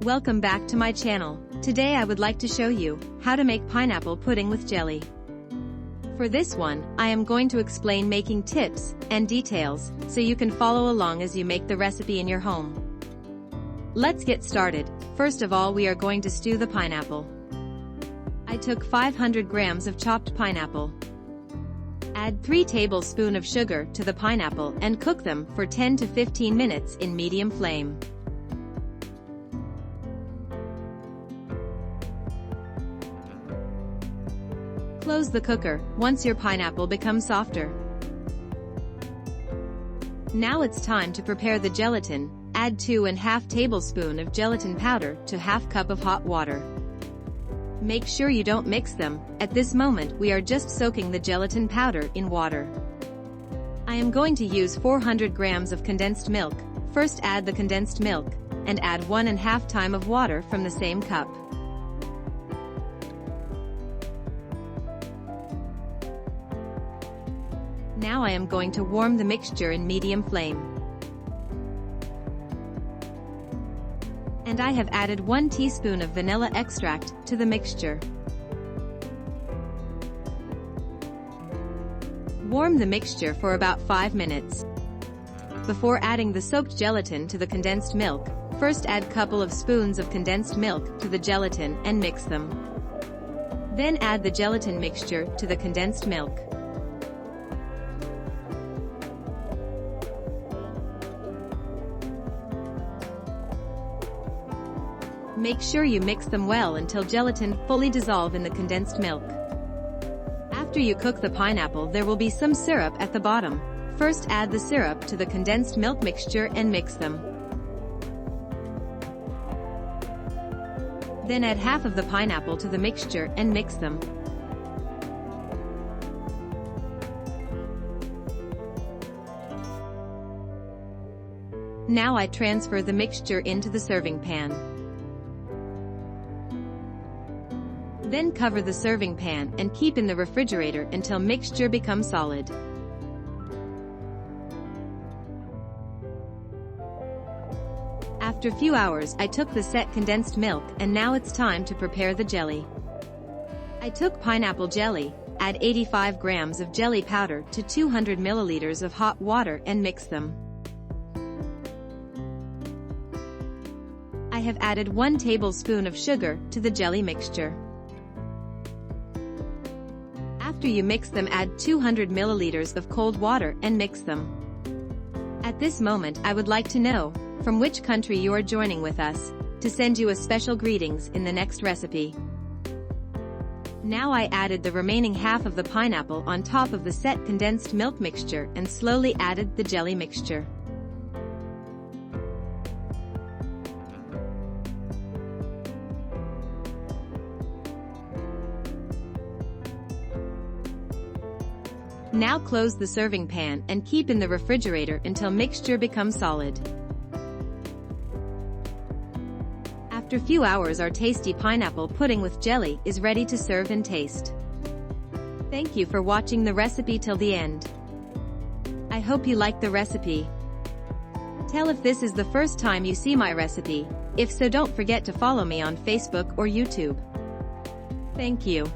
Welcome back to my channel. Today I would like to show you how to make pineapple pudding with jelly. For this one, I am going to explain making tips and details so you can follow along as you make the recipe in your home. Let's get started. First of all, we are going to stew the pineapple. I took 500 grams of chopped pineapple. Add 3 tablespoons of sugar to the pineapple and cook them for 10 to 15 minutes in medium flame. Close the cooker once your pineapple becomes softer. Now it's time to prepare the gelatin. Add 2½ tablespoons of gelatin powder to ½ cup of hot water. Make sure you don't mix them. At this moment we are just soaking the gelatin powder in water. I am going to use 400 grams of condensed milk. First add the condensed milk, and add 1½ time of water from the same cup. Now I am going to warm the mixture in medium flame. And I have added 1 teaspoon of vanilla extract to the mixture. Warm the mixture for about 5 minutes. Before adding the soaked gelatin to the condensed milk, first add couple of spoons of condensed milk to the gelatin and mix them. Then add the gelatin mixture to the condensed milk. Make sure you mix them well until gelatin fully dissolve in the condensed milk. After you cook the pineapple, there will be some syrup at the bottom. First add the syrup to the condensed milk mixture and mix them. Then add half of the pineapple to the mixture and mix them. Now I transfer the mixture into the serving pan. Then cover the serving pan and keep in the refrigerator until mixture becomes solid. After few hours, I took the set condensed milk and now it's time to prepare the jelly. I took pineapple jelly, add 85 grams of jelly powder to 200 milliliters of hot water and mix them. I have added 1 tablespoon of sugar to the jelly mixture. After you mix them, add 200 milliliters of cold water and mix them. At this moment, I would like to know from which country you are joining with us to send you a special greetings in the next recipe. Now I added the remaining half of the pineapple on top of the set condensed milk mixture and slowly added the jelly mixture. Now close the serving pan and keep in the refrigerator until mixture becomes solid. After few hours, our tasty pineapple pudding with jelly is ready to serve and taste. Thank you for watching the recipe till the end. I hope you like the recipe. Tell if this is the first time you see my recipe. If so, don't forget to follow me on Facebook or YouTube. Thank you.